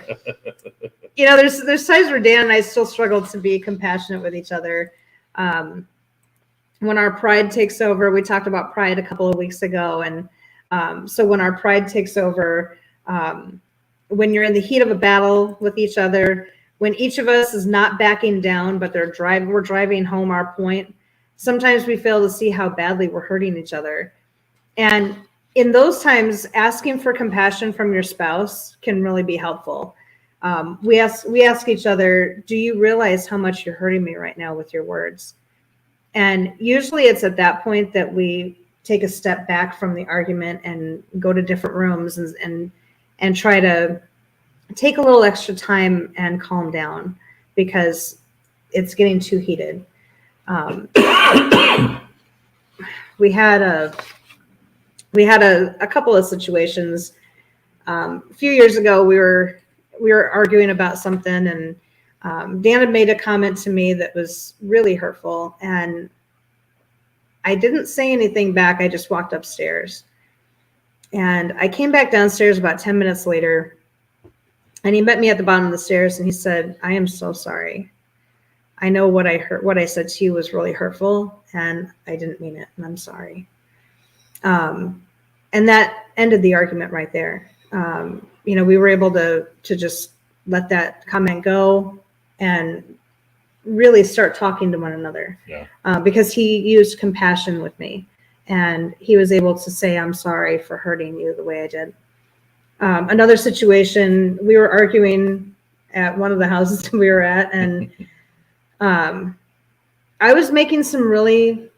There's times where Dan and I still struggle to be compassionate with each other. When our pride takes over, we talked about pride a couple of weeks ago, and so when our pride takes over, when you're in the heat of a battle with each other, when each of us is not backing down, but we're driving home our point, sometimes we fail to see how badly we're hurting each other. And in those times, asking for compassion from your spouse can really be helpful. We ask each other, do you realize how much you're hurting me right now with your words? And usually it's at that point that we take a step back from the argument and go to different rooms and try to take a little extra time and calm down because it's getting too heated. We had a couple of situations. A few years ago, we were arguing about something, and Dan had made a comment to me that was really hurtful, and I didn't say anything back. I just walked upstairs, and I came back downstairs about 10 minutes later, and he met me at the bottom of the stairs, and he said, "I am so sorry. I know what I said to you was really hurtful, and I didn't mean it, and I'm sorry." And that ended the argument right there. We were able to just let that comment go and really start talking to one another. Yeah. Because he used compassion with me, and he was able to say, "I'm sorry for hurting you the way I did." Another situation, we were arguing at one of the houses we were at, and I was making some really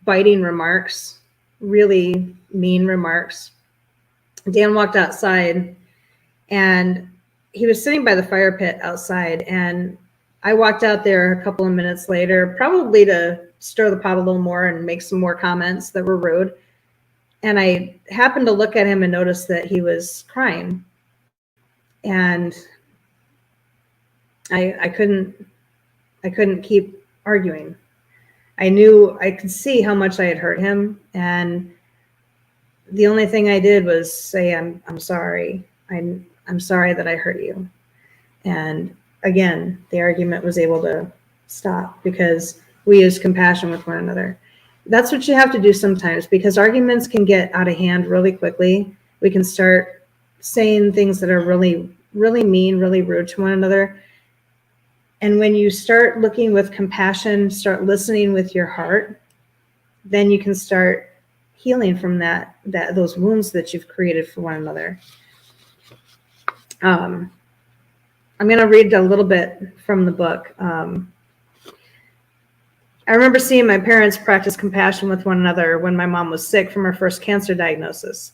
biting remarks, really mean remarks. Dan walked outside, and he was sitting by the fire pit outside, and I walked out there a couple of minutes later, probably to stir the pot a little more and make some more comments that were rude. And I happened to look at him and notice that he was crying. And I couldn't keep arguing. I could see how much I had hurt him, and the only thing I did was say, I'm sorry. I'm sorry that I hurt you. And again, the argument was able to stop because we used compassion with one another. That's what you have to do sometimes, because arguments can get out of hand really quickly. We can start saying things that are really, really mean, really rude to one another. And when you start looking with compassion, start listening with your heart, then you can start healing from those wounds that you've created for one another. I'm going to read a little bit from the book. I remember seeing my parents practice compassion with one another when my mom was sick from her first cancer diagnosis.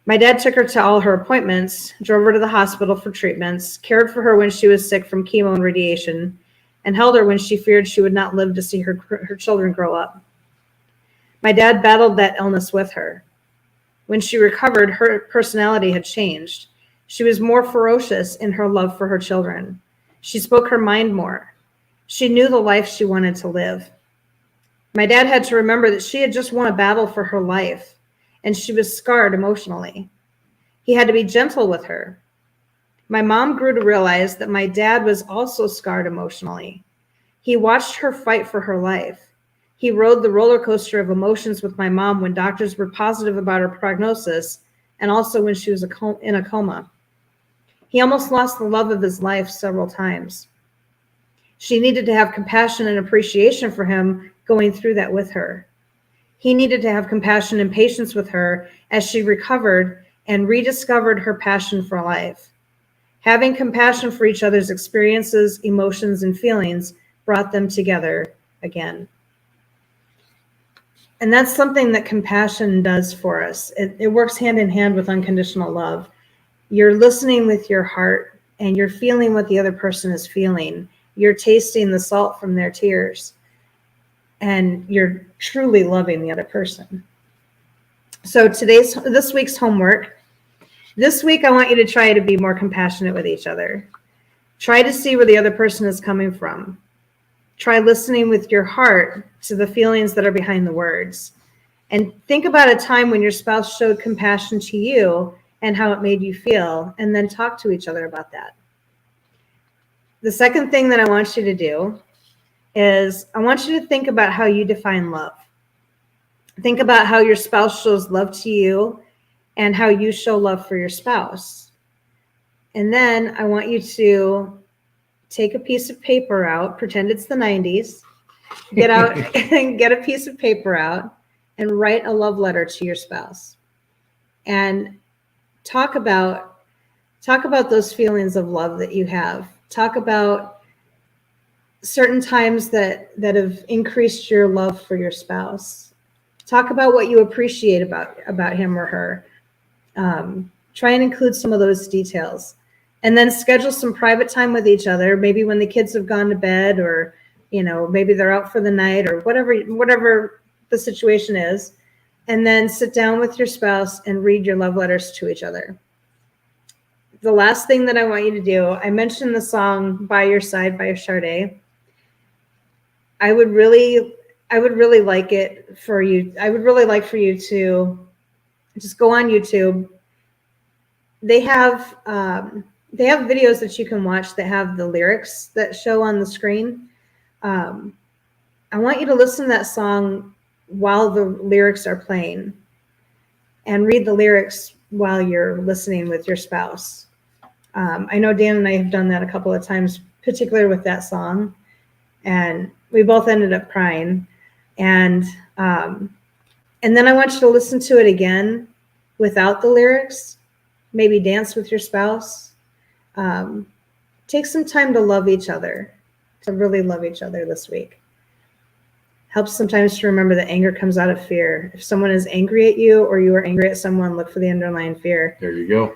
My dad took her to all her appointments, drove her to the hospital for treatments, cared for her when she was sick from chemo and radiation, and held her when she feared she would not live to see her children grow up. My dad battled that illness with her. When she recovered, her personality had changed. She was more ferocious in her love for her children. She spoke her mind more. She knew the life she wanted to live. My dad had to remember that she had just won a battle for her life, and she was scarred emotionally. He had to be gentle with her. My mom grew to realize that my dad was also scarred emotionally. He watched her fight for her life. He rode the roller coaster of emotions with my mom when doctors were positive about her prognosis, and also when she was in a coma. He almost lost the love of his life several times. She needed to have compassion and appreciation for him going through that with her. He needed to have compassion and patience with her as she recovered and rediscovered her passion for life. Having compassion for each other's experiences, emotions, and feelings brought them together again. And that's something that compassion does for us. It works hand in hand with unconditional love. You're listening with your heart and you're feeling what the other person is feeling. You're tasting the salt from their tears and you're truly loving the other person. So this week's homework. This week, I want you to try to be more compassionate with each other. Try to see where the other person is coming from. Try listening with your heart to the feelings that are behind the words. And think about a time when your spouse showed compassion to you and how it made you feel, and then talk to each other about that. The second thing that I want you to do is I want you to think about how you define love. Think about how your spouse shows love to you and how you show love for your spouse. And then I want you to take a piece of paper out, pretend it's the 90s, get out and get a piece of paper out and write a love letter to your spouse. And talk about those feelings of love that you have. Talk about certain times that have increased your love for your spouse. Talk about what you appreciate about him or her. Try and include some of those details. And then schedule some private time with each other, maybe when the kids have gone to bed or, maybe they're out for the night or whatever the situation is. And then sit down with your spouse and read your love letters to each other. The last thing that I want you to do, I mentioned the song By Your Side by Sade. I would really like it for you. I would really like for you to just go on YouTube. They have videos that you can watch that have the lyrics that show on the screen. I want you to listen to that song while the lyrics are playing and read the lyrics while you're listening with your spouse. I know Dan and I have done that a couple of times, particularly with that song, and we both ended up crying. And then I want you to listen to it again without the lyrics. Maybe dance with your spouse. Take some time to love each other, to really love each other this week. Helps sometimes to remember that anger comes out of fear. If someone is angry at you or you are angry at someone, look for the underlying fear. There you go.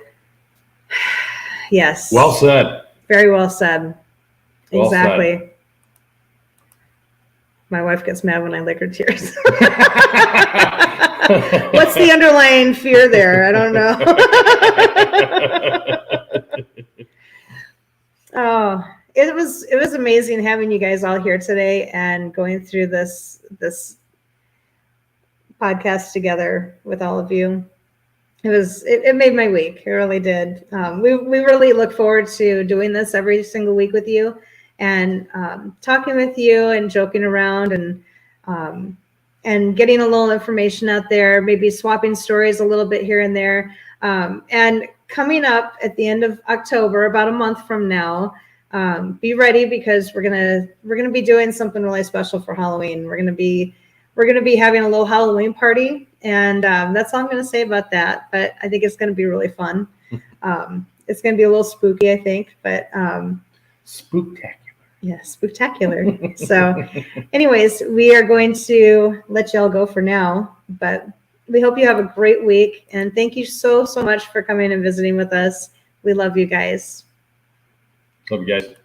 Yes. Well said. Very well said. Well Exactly. said. My wife gets mad when I lick her tears. What's the underlying fear there? I don't know. Oh, it was amazing having you guys all here today and going through this podcast together with all of you. It made my week. It really did. We really look forward to doing this every single week with you and talking with you and joking around and getting a little information out there, maybe swapping stories a little bit here and there. And coming up at the end of October, about a month from now, be ready because we're gonna be doing something really special for Halloween. We're gonna be having a little Halloween party, and that's all I'm gonna say about that. But I think it's gonna be really fun. It's gonna be a little spooky, I think, but Spooktacular. yeah, spectacular. So, anyways, we are going to let y'all go for now, but we hope you have a great week, and thank you so much for coming and visiting with us. We love you guys. Love you guys.